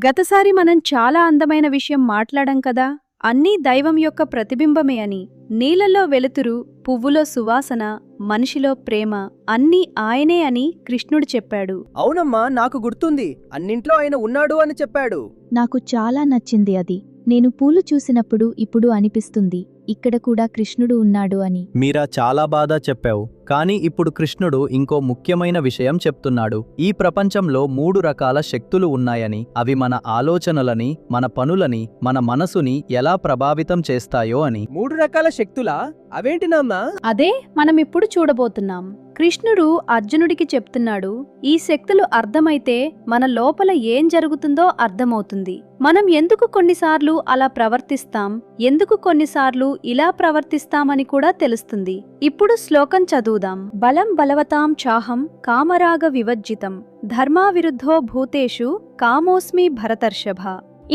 గతసారి మనం చాలా అందమైన విషయం మాట్లాడాం కదా, అన్నీ దైవం యొక్క ప్రతిబింబమే అని. నీళ్లలో వెలుతురు, పువ్వులో సువాసన, మనిషిలో ప్రేమ అన్నీ ఆయనే అని కృష్ణుడు చెప్పాడు. అవునమ్మా, నాకు గుర్తుంది. అన్నింట్లో ఆయన ఉన్నాడు అని చెప్పాడు. నాకు చాలా నచ్చింది అది. నేను పూలు చూసినప్పుడు ఇప్పుడు అనిపిస్తుంది ఇక్కడ కూడా కృష్ణుడు ఉన్నాడు అని. మీరా చాలా బాగా చెప్పావు. కానీ ఇప్పుడు కృష్ణుడు ఇంకో ముఖ్యమైన విషయం చెప్తున్నాడు. ఈ ప్రపంచంలో 3 రకాల శక్తులు ఉన్నాయని, అవి మన ఆలోచనలని, మన పనులని, మన మనసుని ఎలా ప్రభావితం చేస్తాయో అని. 3 రకాల శక్తులా? అవేంటి నాన్నా? అదే మనం ఇప్పుడు చూడబోతున్నాం. కృష్ణుడు అర్జునుడికి చెప్తున్నాడు, ఈ శక్తులు అర్థమైతే మన లోపల ఏం జరుగుతుందో అర్థమవుతుంది. మనం ఎందుకు కొన్నిసార్లు అలా ప్రవర్తిస్తాం, ఎందుకు కొన్నిసార్లు ఇలా ప్రవర్తిస్తామని కూడా తెలుస్తుంది. ఇప్పుడు శ్లోకం చదువుదాం. బలం బలవతాం చాహం కామరాగ వివర్జితం ధర్మావిరుద్ధో భూతేషు కామోస్మి భరతర్షభ.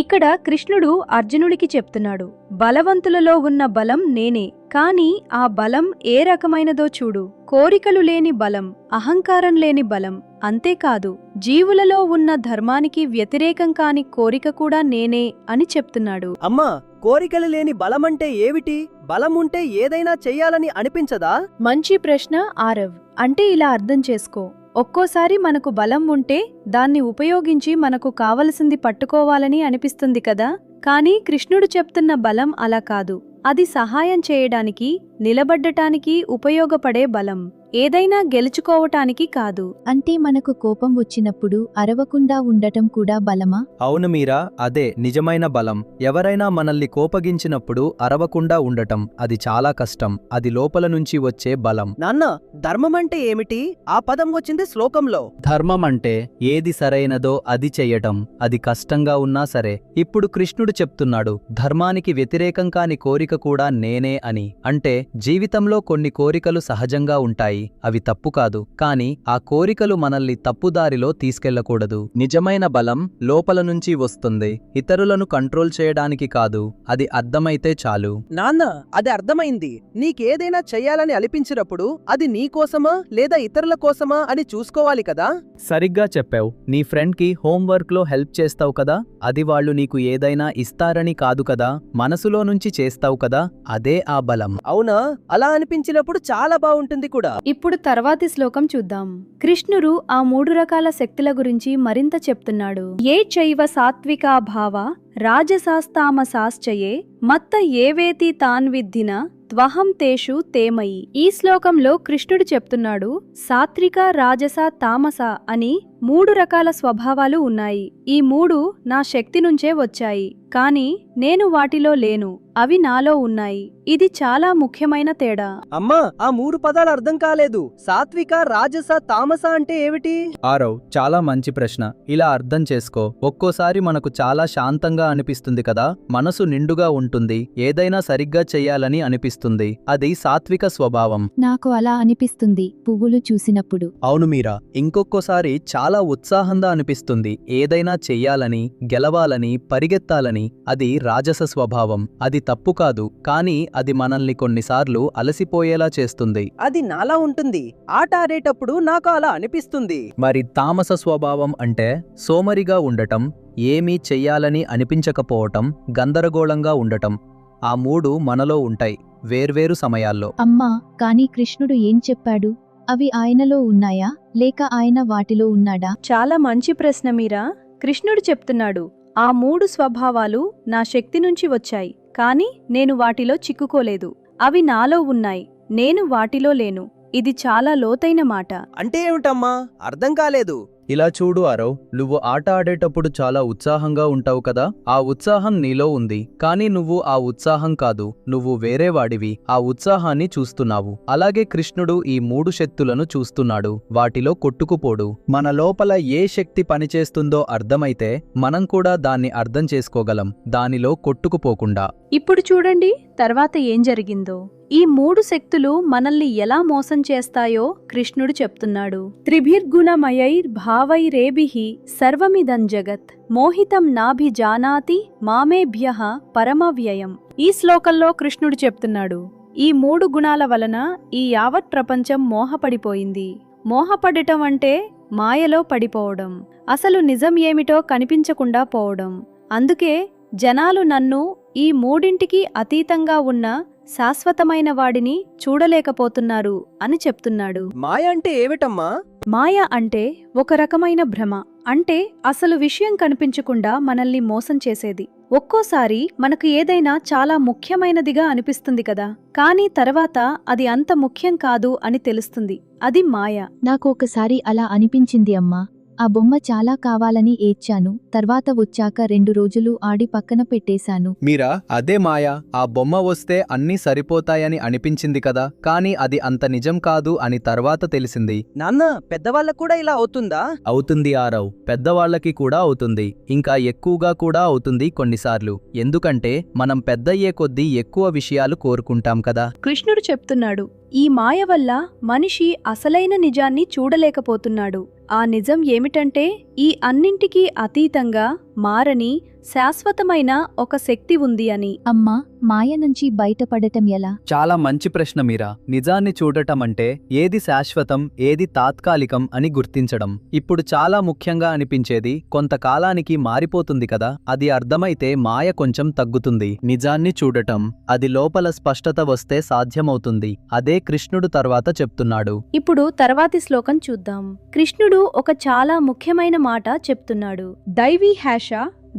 ఇక్కడ కృష్ణుడు అర్జునుడికి చెప్తున్నాడు, బలవంతులలో ఉన్న బలం నేనే, కాని ఆ బలం ఏ రకమైనదో చూడు. కోరికలు లేని బలం, అహంకారం లేని బలం. అంతేకాదు, జీవులలో ఉన్న ధర్మానికి వ్యతిరేకం కాని కోరిక కూడా నేనే అని చెప్తున్నాడు. అమ్మా, కోరికలు లేని బలమంటే ఏమిటి? బలముంటే ఏదైనా చెయ్యాలని అనిపించదా? మంచి ప్రశ్న ఆరవ్. అంటే ఇలా అర్థం చేసుకో, ఒక్కోసారి మనకు బలం ఉంటే దాన్ని ఉపయోగించి మనకు కావలసింది పట్టుకోవాలని అనిపిస్తుంది కదా. కానీ కృష్ణుడు చెప్తున్న బలం అలా కాదు. అది సహాయం చేయడానికి, నిలబడ్డటానికి ఉపయోగపడే బలం, ఏదైనా గెలుచుకోవటానికి కాదు. అంటే మనకు కోపం వచ్చినప్పుడు అరవకుండా ఉండటం కూడా బలమా? అవును మీరా, అదే నిజమైన బలం. ఎవరైనా మనల్ని కోపగించినప్పుడు అరవకుండా ఉండటం, అది చాలా కష్టం. అది లోపల నుంచి వచ్చే బలం. నాన్న, ధర్మమంటే ఏమిటి? ఆ పదం వచ్చింది శ్లోకంలో. ధర్మం అంటే ఏది సరైనదో అది చెయ్యటం, అది కష్టంగా ఉన్నా సరే. ఇప్పుడు కృష్ణుడు చెప్తున్నాడు, ధర్మానికి వ్యతిరేకం కాని కోరిక కూడా నేనే అని. అంటే జీవితంలో కొన్ని కోరికలు సహజంగా ఉంటాయి, అవి తప్పు కాదు. కాని ఆ కోరికలు మనల్ని తప్పుదారిలో తీసుకెళ్లకూడదు. నిజమైన బలం లోపల నుంచి వస్తుంది, ఇతరులను కంట్రోల్ చేయడానికి కాదు. అది అర్థమైతే చాలు. నాన్న, అది అర్థమైంది. నీకేదైనా చెయ్యాలని అనిపించినప్పుడు అది నీకోసమా లేదా ఇతరుల కోసమా అని చూసుకోవాలి కదా. సరిగ్గా చెప్పావు. నీ ఫ్రెండ్కి హోంవర్క్ లో హెల్ప్ చేస్తావు కదా, అది వాళ్ళు నీకు ఏదైనా ఇస్తారని కాదు కదా, మనసులో నుంచి చేస్తావు కదా, అదే ఆ బలం. అవునా? అలా అనిపించినప్పుడు చాలా బాగుంటుంది కూడా. ఇప్పుడు తర్వాతి శ్లోకం చూద్దాం. కృష్ణుడు ఆ 3 రకాల శక్తుల గురించి మరింత చెప్తున్నాడు. ఏ చైవ సాత్వికా భావ రాజసాస్తామసాశ్చయే మత్త ఏవేతి తాన్విద్ధిన త్వహం తేషు తేమయి. ఈ శ్లోకంలో కృష్ణుడు చెప్తున్నాడు, సాత్విక, రాజస, తామస అని 3 రకాల స్వభావాలు ఉన్నాయి. ఈ 3 నా శక్తి నుంచే వచ్చాయి, కాని నేను వాటిలో లేను, అవి నాలో ఉన్నాయి. ఇది చాలా ముఖ్యమైన తేడా. అమ్మా, ఆ 3 పదాలు అర్థం కాలేదు. సాత్విక, రాజస, తామస అంటే ఏమిటి? ఆరవ్, చాలా మంచి ప్రశ్న. ఇలా అర్థం చేసుకో. ఒక్కోసారి మనకు చాలా శాంతంగా అనిపిస్తుంది కదా, మనసు నిండుగా ఉంటుంది, ఏదైనా సరిగ్గా చెయ్యాలని అనిపిస్తుంది. అది సాత్విక స్వభావం. నాకు అలా అనిపిస్తుంది పువ్వులు చూసినప్పుడు. అవును మీరా, ఇంకొక్కోసారి చాలా ఉత్సాహంగా అనిపిస్తుంది, ఏదైనా చెయ్యాలని, గెలవాలని, పరిగెత్తాలని. అది రాజస స్వభావం. అది తప్పు కాదు, కానీ అది మనల్ని కొన్నిసార్లు అలసిపోయేలా చేస్తుంది. అది నాలా ఉంటుంది. ఆట ఆడేటప్పుడు నాకు అలా అనిపిస్తుంది. మరి తామస స్వభావం అంటే సోమరిగా ఉండటం, ఏమీ చెయ్యాలని అనిపించకపోవటం, గందరగోళంగా ఉండటం. ఆ 3 మనలో ఉంటాయి, వేర్వేరు సమయాల్లో. అమ్మా, కాని కృష్ణుడు ఏం చెప్పాడు? అవి ఆయనలో ఉన్నాయా లేక ఆయన వాటిలో ఉన్నాడా? చాలా మంచి ప్రశ్న మీరా. కృష్ణుడు చెప్తున్నాడు, ఆ 3 స్వభావాలు నా శక్తి నుంచి వచ్చాయి, కాని నేను వాటిలో చిక్కుకోలేదు. అవి నాలో ఉన్నాయి, నేను వాటిలో లేను. ఇది చాలా లోతైన మాట. అంటే ఏమిటమ్మా? అర్థం కాలేదు. ఇలా చూడు ఆరవ్, నువ్వు ఆట ఆడేటప్పుడు చాలా ఉత్సాహంగా ఉంటావు కదా, ఆ ఉత్సాహం నీలో ఉంది. కానీ నువ్వు ఆ ఉత్సాహం కాదు, నువ్వు వేరే వాడివి. ఆ ఉత్సాహాన్ని చూస్తున్నావు. అలాగే కృష్ణుడు ఈ 3 శక్తులను చూస్తున్నాడు, వాటిలో కొట్టుకుపోడు. మన లోపల ఏ శక్తి పనిచేస్తుందో అర్థమైతే మనం కూడా దాన్ని అర్థం చేసుకోగలం, దానిలో కొట్టుకుపోకుండా. ఇప్పుడు చూడండి తర్వాత ఏం జరిగిందో. ఈ 3 శక్తులు మనల్ని ఎలా మోసం చేస్తాయో కృష్ణుడు చెప్తున్నాడు. త్రిభిర్గుణమయైర్భావైరేభిః సర్వమిదం జగత్ మోహితం నాభిజానాతి మామేభ్యః పరమవ్యయం. ఈ శ్లోకంలో కృష్ణుడు చెప్తున్నాడు, ఈ 3 గుణాల వలన ఈ యావత్ ప్రపంచం మోహపడిపోయింది. మోహపడటం అంటే మాయలో పడిపోవడం, అసలు నిజం ఏమిటో కనిపించకుండా పోవడం. అందుకే జనాలు నన్ను ఈ 3ంటికి అతీతంగా ఉన్న శాశ్వతమైన వాడిని చూడలేకపోతున్నారు అని చెప్తున్నాడు. మాయ అంటే ఏమిటమ్మా? మాయ అంటే ఒక రకమైన భ్రమ. అంటే అసలు విషయం కనిపించకుండా మనల్ని మోసం చేసేది. ఒక్కోసారి మనకు ఏదైనా చాలా ముఖ్యమైనదిగా అనిపిస్తుంది కదా, కానీ తర్వాత అది అంత ముఖ్యం కాదు అని తెలుస్తుంది. అది మాయ. నాకు ఒకసారి అలా అనిపించింది అమ్మా. ఆ బొమ్మ చాలా కావాలని ఏడ్చాను. తర్వాత వచ్చాక 2 రోజులు ఆడి పక్కన పెట్టేశాను. మీరా, అదే మాయ. ఆ బొమ్మ వస్తే అన్నీ సరిపోతాయని అనిపించింది కదా, కానీ అది అంత నిజం కాదు అని తర్వాత తెలిసింది. నాన్న, పెద్దవాళ్ళకు కూడా ఇలా అవుతుందా? అవుతుంది ఆరవ్, పెద్దవాళ్లకి కూడా అవుతుంది. ఇంకా ఎక్కువగా కూడా అవుతుంది కొన్నిసార్లు. ఎందుకంటే మనం పెద్దయ్యే కొద్దీ ఎక్కువ విషయాలు కోరుకుంటాం కదా. కృష్ణుడు చెప్తున్నాడు, ఈ మాయ వల్ల మనిషి అసలైన నిజాన్ని చూడలేకపోతున్నాడు. ఆ నిజం ఏమిటంటే ఈ అన్నింటికీ అతీతంగా మారని శాశ్వతమైన ఒక శక్తి ఉంది అని. అమ్మా, మాయ నుంచి బయటపడటం ఎలా? చాలా మంచి ప్రశ్న మీరా. నిజాన్ని చూడటం అంటే ఏది శాశ్వతం, ఏది తాత్కాలికం అని గుర్తించడం. ఇప్పుడు చాలా ముఖ్యంగా అనిపించేది కొంతకాలానికి మారిపోతుంది కదా, అది అర్థమైతే మాయ కొంచెం తగ్గుతుంది. నిజాన్ని చూడటం, అది లోపల స్పష్టత వస్తే సాధ్యమవుతుంది. అదే కృష్ణుడు తర్వాత చెప్తున్నాడు. ఇప్పుడు తర్వాతి శ్లోకం చూద్దాం. కృష్ణుడు ఒక చాలా ముఖ్యమైన మాట చెప్తున్నాడు. దైవీ హ్యాష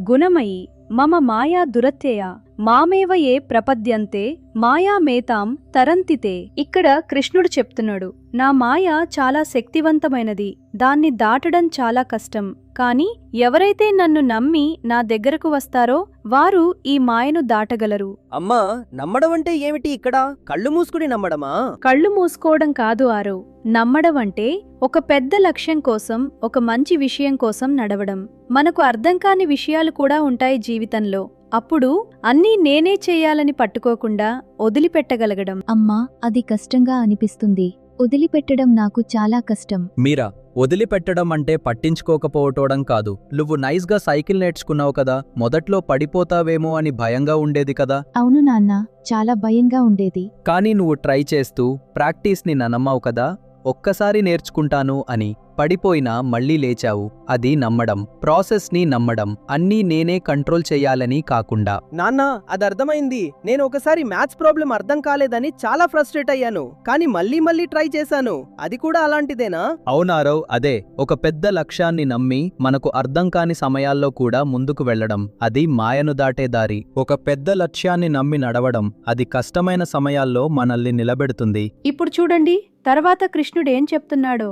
గుణమయి మమ మాయా దురత్యయ మామేవ ఏ ప్రపద్యంతే మాయామేతాం తరంతితే. ఇక్కడ కృష్ణుడు చెప్తున్నాడు, నా మాయ చాలా శక్తివంతమైనది, దాన్ని దాటడం చాలా కష్టం. కాని ఎవరైతే నన్ను నమ్మి నా దగ్గరకు వస్తారో వారు ఈ మాయను దాటగలరు. అమ్మా, నమ్మడం అంటే ఏమిటి ఇక్కడ? కళ్ళు మూసుకుని నమ్మడమా? కళ్ళు మూసుకోవడం కాదు ఆరవ్. నమ్మడం అంటే ఒక పెద్ద లక్ష్యం కోసం, ఒక మంచి విషయం కోసం నడవడం. మనకు అర్థం కాని విషయాలు కూడా ఉంటాయి జీవితంలో. అప్పుడు అన్నీ నేనే చేయాలని పట్టుకోకుండా వదిలిపెట్టగలగడం. అమ్మా, అది కష్టంగా అనిపిస్తుంది. వదిలిపెట్టడం నాకు చాలా కష్టం. మీరా, వదిలిపెట్టడం అంటే పట్టించుకోకపోవటం కాదు. నువ్వు నైస్గా సైకిల్ నేర్చుకున్నావు కదా, మొదట్లో పడిపోతావేమో అని భయంగా ఉండేది కదా. అవును నాన్న, చాలా భయంగా ఉండేది. కానీ నువ్వు ట్రై చేస్తూ ప్రాక్టీస్ని నమ్మవు కదా. ఒక్కసారి నేర్చుకుంటాను అని పడిపోయినా మళ్ళీ లేచావు. అది నమ్మడం, ప్రాసెస్ని నమ్మడం. అన్నీ నేనే కంట్రోల్ చెయ్యాలని కాకుండా. నాన్న, అది అర్థమైంది. నేను ఒకసారి మ్యాథ్స్ ప్రాబ్లం అర్థం కాలేదని చాలా ఫ్రస్ట్రేట్ అయ్యాను, కానీ మళ్ళీ ట్రై చేశాను. అది కూడా అలాంటిదేనా? అవునారవ్, అదే. ఒక పెద్ద లక్ష్యాన్ని నమ్మి మనకు అర్థం కాని సమయాల్లో కూడా ముందుకు వెళ్లడం, అది మాయను దాటే దారి. ఒక పెద్ద లక్ష్యాన్ని నమ్మి నడవడం, అది కష్టమైన సమయాల్లో మనల్ని నిలబెడుతుంది. ఇప్పుడు చూడండి తర్వాత కృష్ణుడేం చెప్తున్నాడో.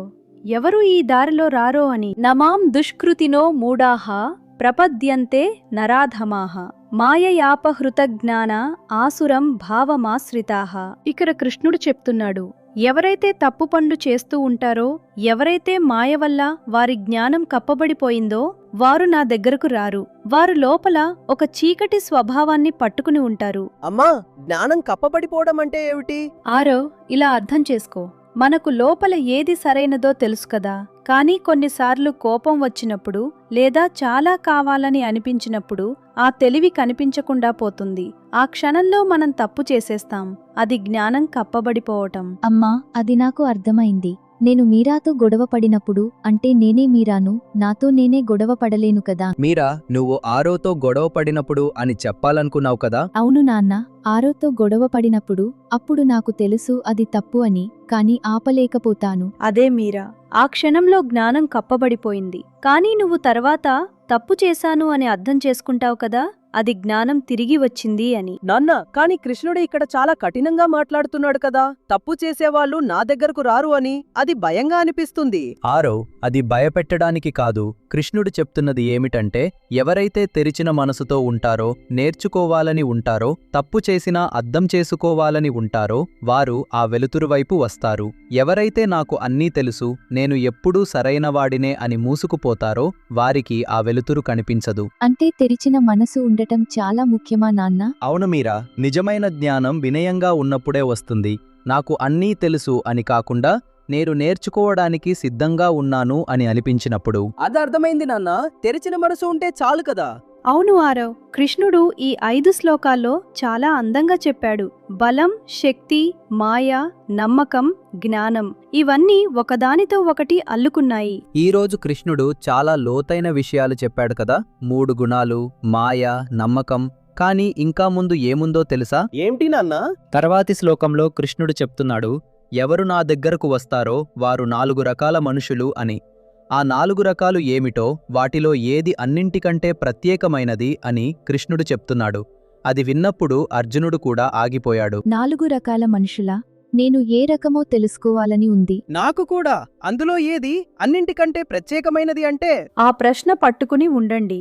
ఎవరు ఈ దారిలో రారో అని. నమాం దుష్కృతినో మూఢాః ప్రపద్యంతే నరాధమాః మాయయాపహృత జ్ఞాన ఆసురం భావమాశ్రితాః. ఇక్కడ కృష్ణుడు చెప్తున్నాడు, ఎవరైతే తప్పు పనులు చేస్తూ ఉంటారో, ఎవరైతే మాయ వల్ల వారి జ్ఞానం కప్పబడిపోయిందో వారు నా దగ్గరకు రారు. వారు లోపల ఒక చీకటి స్వభావాన్ని పట్టుకుని ఉంటారు. అమ్మా, జ్ఞానం కప్పబడిపోవడం అంటే ఏమిటి? ఆరో, ఇలా అర్థం చేసుకో. మనకు లోపల ఏది సరైనదో తెలుసు కదా, కానీ కొన్నిసార్లు కోపం వచ్చినప్పుడు లేదా చాలా కావాలని అనిపించినప్పుడు ఆ తెలివి కనిపించకుండా పోతుంది. ఆ క్షణంలో మనం తప్పు చేసేస్తాం. అది జ్ఞానం కప్పబడిపోవటం. అమ్మా, అది నాకు అర్థమైంది. నేను మీరాతో గొడవ పడినప్పుడు అంటే నేనే మీరాను, నాతో నేనే గొడవ పడలేను కదా. మీరా, నువ్వు ఆరోతో గొడవ పడినప్పుడు అని చెప్పాలనుకున్నావు కదా. అవును నాన్న, ఆరోతో గొడవ పడినప్పుడు అప్పుడు నాకు తెలుసు అది తప్పు అని, కాని ఆపలేకపోతాను. అదే మీరా, ఆ క్షణంలో జ్ఞానం కప్పబడిపోయింది. కానీ నువ్వు తర్వాత తప్పు చేశాను అని అర్థం చేసుకుంటావు కదా, అది జ్ఞానం తిరిగి వచ్చింది అని. నాన్న, కానీ కృష్ణుడు ఇక్కడ చాలా కఠినంగా మాట్లాడుతున్నాడు కదా. తప్పు చేసేవాళ్ళు నా దగ్గరకు రారు అని. అది భయంగా అనిపిస్తుంది. ఆరవ్, అది భయపెట్టడానికి కాదు. కృష్ణుడు చెప్తున్నది ఏమిటంటే, ఎవరైతే తెరిచిన మనసుతో ఉంటారో, నేర్చుకోవాలని ఉంటారో, తప్పు చేసినా అర్థం చేసుకోవాలని ఉంటారో వారు ఆ వెలుతురు వైపు వస్తారు. ఎవరైతే నాకు అన్నీ తెలుసు, నేను ఎప్పుడూ సరైనవాడినే అని మూసుకుపోతారో వారికి ఆ వెలుతురు కనిపించదు. అంటే తెరిచిన మనసు ఉండటం చాలా ముఖ్యమా నాన్న? అవును మీరా, నిజమైన జ్ఞానం వినయంగా ఉన్నప్పుడే వస్తుంది. నాకు అన్నీ తెలుసు అని కాకుండా నేను నేర్చుకోవడానికి సిద్ధంగా ఉన్నాను అని అనిపించినప్పుడు. అది అర్థమైంది నాన్న. తెరిచిన మనసు ఉంటే చాలు కదా. అవును ఆరవ్, కృష్ణుడు ఈ 5 శ్లోకాల్లో చాలా అందంగా చెప్పాడు. బలం, శక్తి, మాయ, నమ్మకం, జ్ఞానం ఇవన్నీ ఒకదానితో ఒకటి అల్లుకున్నాయి. ఈరోజు కృష్ణుడు చాలా లోతైన విషయాలు చెప్పాడు కదా. 3 గుణాలు, మాయ, నమ్మకం. కానీ ఇంకా ముందు ఏముందో తెలుసా? ఏంటి నాన్నా? తర్వాతి శ్లోకంలో కృష్ణుడు చెప్తున్నాడు, ఎవరు నా దగ్గరకు వస్తారో వారు 4 రకాల మనుషులు అని. ఆ 4 రకాలు ఏమిటో, వాటిలో ఏది అన్నింటికంటే ప్రత్యేకమైనది అని కృష్ణుడు చెప్తున్నాడు. అది విన్నప్పుడు అర్జునుడు కూడా ఆగిపోయాడు. 4 రకాల మనుషులా? నేను ఏ రకమో తెలుసుకోవాలని ఉంది. నాకు కూడా. అందులో ఏది అన్నింటికంటే ప్రత్యేకమైనది అంటే? ఆ ప్రశ్న పట్టుకుని ఉండండి.